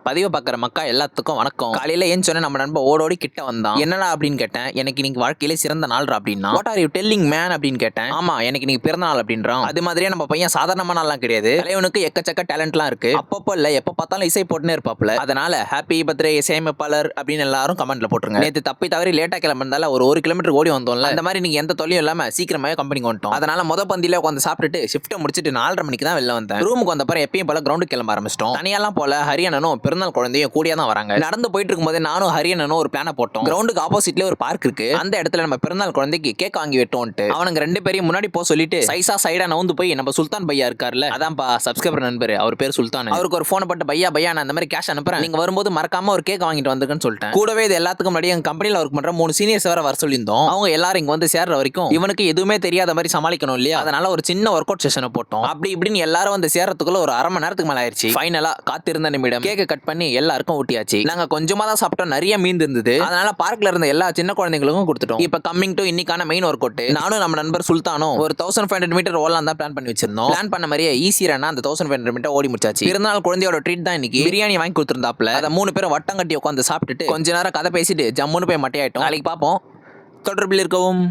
பதிவை பார்க்குற மக்கா எல்லாத்துக்கும் வணக்கம். காலையில ஏன் சொன்ன நம்ம நண்பன் ஓடோடி கிட்ட வந்தான். என்னடா அப்படின்னு கேட்டேன். எனக்கு இன்னைக்கு வாழ்க்கையிலே சிறந்த நாள் அப்படின்னா. What are you telling man அப்படின்னு கேட்டேன். ஆமா எனக்கு இன்னைக்கு பிறந்த நாள் அப்படின்றான். அது மாதிரியே நம்ம பையன் சாதாரணமான நாள்லாம் கிடையாது. தலைவனுக்கு எக்கச்சக்க டேலண்ட்லாம் இருக்கு. அப்பப்போ இல்ல எப்ப பார்த்தாலும் இசை போட்டுனே இருப்பாப்ல. அதனால ஹாப்பி பர்த்டே இசையமைப்பாளர் அப்படின்னு எல்லாரும் கமெண்ட்ல போட்டுருங்க. நேற்று தப்பி தவறி லேட்டா கிளம்பினால ஒரு கிலோமீட்டர் ஓடி வந்தோம்ல. அந்த மாதிரி நீங்க எந்த தொல்லையும் இல்லாம சீக்கிரமாவே கம்பெனிக்கு வந்துட்டோம். அதனால பந்தியில உட்காந்து சாப்பிட்டுட்டு ஷிஃப்ட்டை முடிச்சிட்டு 4:30 மணிக்கு தான் வெளில வந்தேன். ரூமுக்கு வந்த பிறகு எப்பயும் போல கிரவுண்டுக்கு கிளம்ப ஆரம்பிச்சிட்டோம். தனியெல்லாம் போல ஹரியனனும் பிறந்தநாள் குழந்தையும் கூடியா தான் வராங்க. நடந்து போயிட்டு இருக்கும்போது நானும் ஹரியனனும் ஒரு பிளான போட்டோம். கிரவுண்டுக்கு ஆப்போசிட்ல ஒரு பார்க் இருக்கு. அந்த இடத்துல நம்ம பிறந்தநாள் குழந்தைக்கு கேக் வாங்கி வெட்டோம்ட்டு அவனுங்க 2 பேரையும் முன்னாடி போக சொல்லிட்டு சைடா நவுந்து போய் நம்ம சுல்தான் பையா இருக்காருல்ல, அதான்ப்பா சப்ஸ்கிரைபர் நண்பர், அவர் பேர் சுல்தான். அவருக்கு ஒரு போன் போட்டு பையா நான் அந்த மாதிரி கேஷ் அனுப்புறேன், நீங்க வரும்போது மறக்காம ஒரு கேக் வாங்கிட்டு வந்துருக்கேன்னு சொல்லிட்டேன். கூடவே இது எல்லாத்துக்கும் முன்னாடி எங்க கம்பெனில ஒர்க் பண்ற 3 சீனியர்ஸ் வர சொல்லியிருந்தோம். அவங்க எல்லாரும் இங்க வந்து சேர்ற வரைக்கும் இவனுக்கு எதுவுமே தெரியாத மாதிரி சமாளிக்கணும் இல்லையா. அதனால ஒரு சின்ன ஒர்க் அவுட் செஷனை போட்டோம். அப்படி இப்படின்னு எல்லாரும் வந்து சேர்றதுக்குள்ள ஒரு அரை மணி நேரத்துக்கு மேல ஆயிடுச்சு. ஃபைனலா காத்திருந்த நிமிடம் கேக்க கட் பண்ணி எல்லாருக்கும் ஊட்டியாச்சு. நாங்க கொஞ்சமா தான் சாப்பிட்டோம், நிறைய மீன் இருந்தது. அதனால பார்க்ல இருந்த எல்லா சின்ன குழந்தைகளுக்கும் கொடுத்துட்டோம். இப்ப கம்மிங் டு இன்னைக்கான மெயின் ஒர்க் அவுட். நானும் நம்ம நண்பர் சுல்தானும் ஒரு 1500 மீட்டர் ஓடலாம் தான் பிளான் பண்ணி வச்சிருந்தோம். பிளான் பண்ண மாதிரியே ஈஸியா அந்த 1500 மீட்டர் ஓடி முடிச்சாச்சு. பிறந்தநாள் குழந்தையோட ட்ரீட் தான் இன்னைக்கு. பிரியாணி வாங்கி கொடுத்துருந்தாப்ல. அதை 3 பேரும் வட்டம் கட்டி உட்காந்து சாப்பிட்டுட்டு கொஞ்ச நேரம் கதை பேசிட்டு ஜம்முன்னு போய் மட்டையாயிட்டோம். நாளைக்கு பார்ப்போம். தொடர்பில் இருக்கவும்.